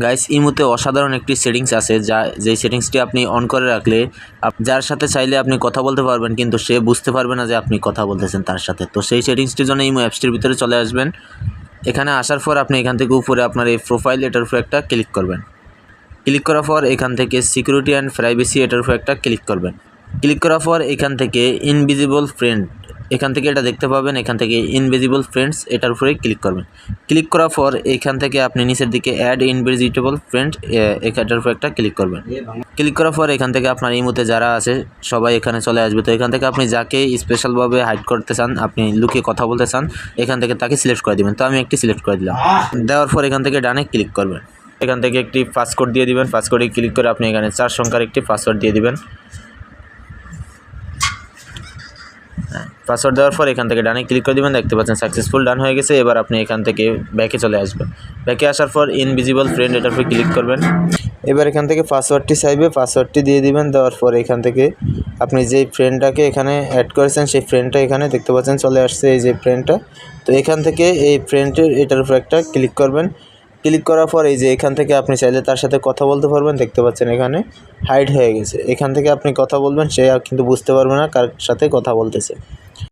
Guys ইমোতে অসাধারণ একটি সেটিংস আছে যেই সেটিংসটি আপনি অন করে রাখলে যার সাথে চাইলে আপনি কথা বলতে পারবেন, কিন্তু সে বুঝতে পারবে না যে আপনি কথা বলতেছেন তার সাথে। তো সেই সেটিংসটির জন্য ইমো অ্যাপসটির ভিতরে চলে আসবেন। এখানে আসার পর আপনি এখান থেকে উপরে আপনার এই প্রোফাইল এটার উপর একটা ক্লিক করবেন। ক্লিক করার পর এখান থেকে সিকিউরিটি অ্যান্ড প্রাইভেসি এটার উপর একটা ক্লিক করবেন। ক্লিক করার পর এখান থেকে ইনভিজিবল ফ্রেন্ড এখান থেকে এটা দেখতে পাবেন। এখান থেকে ইনভিজিবল ফ্রেন্ডস এটার উপরে ক্লিক করবেন। ক্লিক করার পর এখান থেকে আপনি নিচের দিকে অ্যাড ইনভিজিবল ফ্রেন্ড এটার উপর একটা ক্লিক করবেন। ক্লিক করার পর এখান থেকে আপনার ইমোতে যারা আছে সবাই এখানে চলে আসবে। তো এখান থেকে আপনি যাকে স্পেশালভাবে হাইড করতে চান, আপনি লুকিয়ে কথা বলতে চান, এখান থেকে তাকে সিলেক্ট করে দিবেন। তো আমি একটি সিলেক্ট করে দিলাম। দেওয়ার পর এখান থেকে ডানে ক্লিক করবেন। এখান থেকে একটি পাসওয়ার্ড দিয়ে দিবেন। পাসওয়ার্ডে ক্লিক করে আপনি এখানে 4 সংখ্যার একটি পাসওয়ার্ড দিয়ে দিবেন। পাসওয়ার্ড দেওয়ার পর এখান থেকে ডানে ক্লিক করে দিবেন। দেখতে পাচ্ছেন সাকসেসফুল ডান হয়ে গেছে। এবার আপনি এখান থেকে ব্যাকে চলে আসবেন। ব্যাকে আসার পর ইনভিজিবল ফ্রেন্ড এটার উপর ক্লিক করবেন। এবার এখান থেকে পাসওয়ার্ডটি চাইবে, পাসওয়ার্ডটি দিয়ে দিবেন। দেওয়ার পর এখান থেকে আপনি যেই ফ্রেন্ডটাকে এখানে অ্যাড করেছেন সেই ফ্রেন্ডটা এখানে দেখতে পাচ্ছেন চলে আসছে, এই যে ফ্রেন্ডটা। তো এখান থেকে এই ফ্রেন্ডের এটার উপর একটা ক্লিক করবেন। ক্লিক করার পর এই যে এখান থেকে আপনি চাইলে তার সাথে কথা বলতে পারবেন। দেখতে পাচ্ছেন এখানে হাইড হয়ে গেছে। এখান থেকে আপনি কথা বলবেন, সে কিন্তু বুঝতে পারবে না কার সাথে কথা বলতেছে।